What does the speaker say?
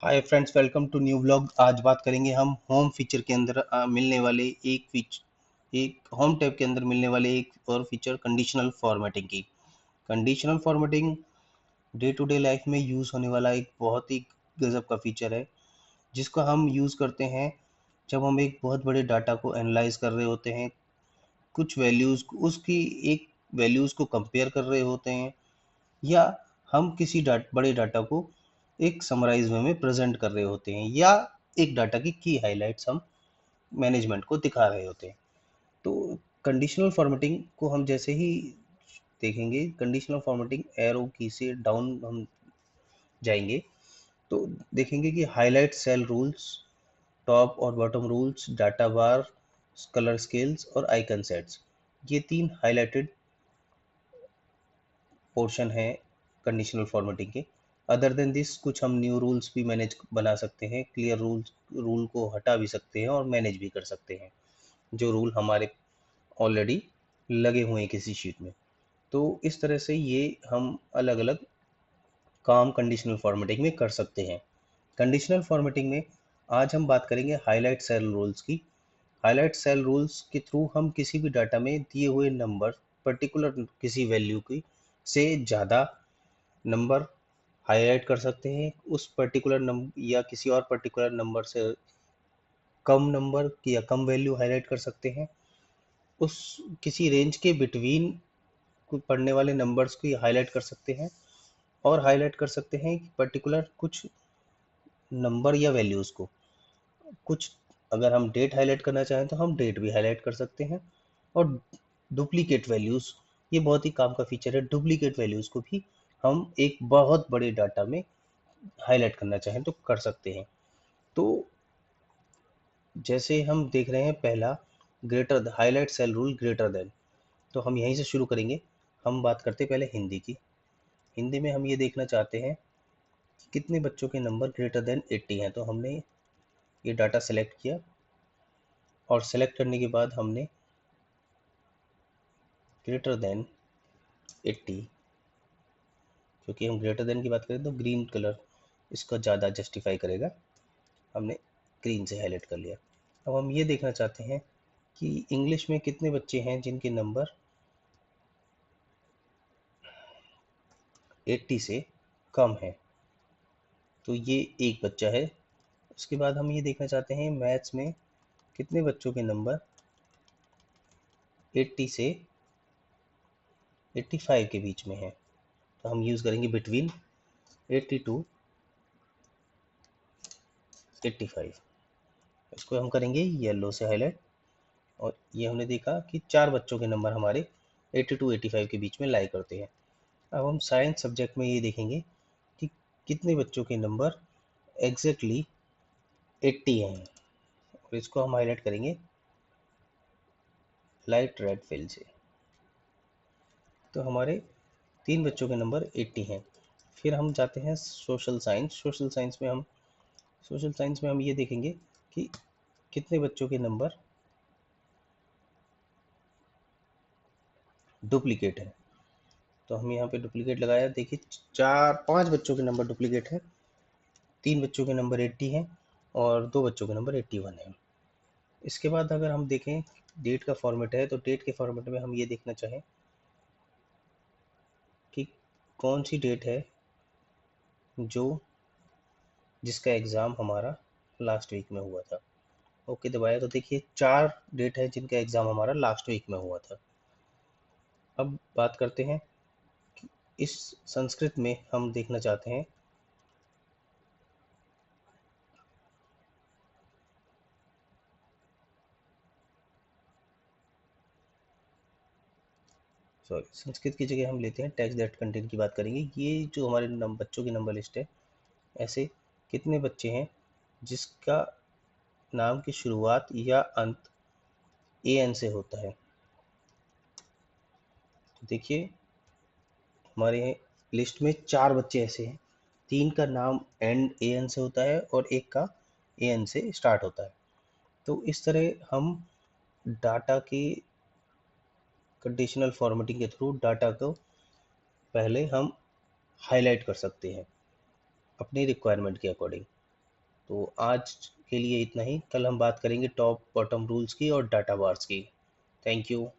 Hi friends, welcome to new blog. आज बात करेंगे हम होम फीचर के अंदर मिलने वाले एक होम टैब के अंदर मिलने वाले एक और फीचर कंडीशनल फॉर्मेटिंग की। Conditional formatting day to day life में यूज़ होने वाला एक बहुत ही गजब का फीचर है, जिसको हम यूज़ करते हैं जब हम एक बहुत बड़े डाटा को एनालाइज कर रहे होते हैं, कुछ वैल्यूज़ उसकी एक वैल्यूज़ को कंपेयर कर रहे होते हैं, या हम किसी बड़े डाटा को एक समराइज वे में प्रेजेंट कर रहे होते हैं, या एक डाटा की हाइलाइट्स हम मैनेजमेंट को दिखा रहे होते हैं। तो कंडीशनल फॉर्मेटिंग को हम जैसे ही देखेंगे, कंडीशनल फॉर्मेटिंग एरो की से डाउन हम जाएंगे तो देखेंगे कि हाईलाइट सेल रूल्स, टॉप और बॉटम रूल्स, डाटा बार, कलर स्केल्स और आइकन सेट्स, ये तीन हाईलाइटेड पोर्शन है कंडीशनल फॉर्मेटिंग के। अदर देन दिस कुछ हम न्यू रूल्स भी मैनेज बना सकते हैं, क्लियर रूल को हटा भी सकते हैं और मैनेज भी कर सकते हैं, जो रूल हमारे ऑलरेडी लगे हुए हैं किसी शीट में। तो इस तरह से ये हम अलग अलग काम कंडीशनल फॉर्मेटिंग में कर सकते हैं। कंडीशनल फॉर्मेटिंग में आज हम बात करेंगे हाईलाइट सेल रूल्स की। हाईलाइट सेल रूल्स के थ्रू हम किसी भी डाटा में दिए हुए नंबर, पर्टिकुलर किसी वैल्यू की से ज़्यादा नंबर हाईलाइट कर सकते हैं, उस पर्टिकुलर नंबर या किसी और पर्टिकुलर नंबर से कम नंबर की या कम वैल्यू हाईलाइट कर सकते हैं, उस किसी रेंज के बिटवीन पढ़ने वाले नंबर्स को हाईलाइट कर सकते हैं, और हाईलाइट कर सकते हैं कि पर्टिकुलर कुछ नंबर या वैल्यूज़ को। कुछ अगर हम डेट हाईलाइट करना चाहें तो हम डेट भी हाईलाइट कर सकते हैं, और डुप्लीकेट वैल्यूज़, ये बहुत ही काम का फीचर है। डुप्लीकेट वैल्यूज़ को भी हम एक बहुत बड़े डाटा में हाईलाइट करना चाहें तो कर सकते हैं। तो जैसे हम देख रहे हैं, पहला greater highlight cell rule greater than, तो हम यहीं से शुरू करेंगे। हम बात करते हैं पहले हिंदी की। हिंदी में हम ये देखना चाहते हैं कि कितने बच्चों के नंबर ग्रेटर देन 80 हैं। तो हमने ये डाटा सेलेक्ट किया, और सेलेक्ट करने के बाद हमने ग्रेटर देन 80, क्योंकि हम ग्रेटर देन की बात करें तो ग्रीन कलर इसको ज़्यादा जस्टिफाई करेगा, हमने ग्रीन से हाईलाइट कर लिया। अब हम ये देखना चाहते हैं कि इंग्लिश में कितने बच्चे हैं जिनके नंबर 80 से कम है। तो ये एक बच्चा है। उसके बाद हम ये देखना चाहते हैं मैथ्स में कितने बच्चों के नंबर 80 से 85 के बीच में है। तो हम यूज़ करेंगे बिटवीन 80 टू 85। इसको हम करेंगे येलो से हाईलाइट। और ये हमने देखा कि चार बच्चों के नंबर हमारे 80 टू 85 के बीच में लाई करते हैं। अब हम साइंस सब्जेक्ट में ये देखेंगे कि कितने बच्चों के नंबर एग्जैक्टली 80 हैं, और इसको हम हाईलाइट करेंगे लाइट रेड फिल से। तो हमारे तीन बच्चों के नंबर 80 हैं। फिर हम जाते हैं सोशल साइंस। सोशल साइंस में हम ये देखेंगे कि कितने बच्चों के नंबर डुप्लीकेट हैं। तो हम यहाँ पे डुप्लीकेट लगाया, देखिए चार पांच बच्चों के नंबर डुप्लीकेट हैं, तीन बच्चों के नंबर 80 हैं और दो बच्चों के नंबर 81 हैं। इसके बाद अगर हम देखें डेट का फॉर्मेट है, तो डेट के फॉर्मेट में हम ये देखना चाहें कि कौन सी डेट है जो जिसका एग्ज़ाम हमारा लास्ट वीक में हुआ था। ओके दबाया तो देखिए चार डेट है जिनका एग्ज़ाम हमारा लास्ट वीक में हुआ था। अब बात करते हैं कि इस संस्कृत में हम देखना चाहते हैं, सॉरी संस्कृत की जगह हम लेते हैं टेक्स्ट दैट कंटेंट की बात करेंगे। ये जो हमारे बच्चों की नंबर लिस्ट है, ऐसे कितने बच्चे हैं जिसका नाम की शुरुआत या अंत ए एन से होता है। तो देखिए हमारे लिस्ट में चार बच्चे ऐसे हैं, तीन का नाम एंड ए एन से होता है और एक का ए एन से स्टार्ट होता है। तो इस तरह हम डाटा की कंडीशनल फॉर्मेटिंग के थ्रू डाटा को पहले हम हाईलाइट कर सकते हैं अपनी रिक्वायरमेंट के अकॉर्डिंग। तो आज के लिए इतना ही, कल हम बात करेंगे टॉप बॉटम रूल्स की और डाटा बार्स की। Thank you.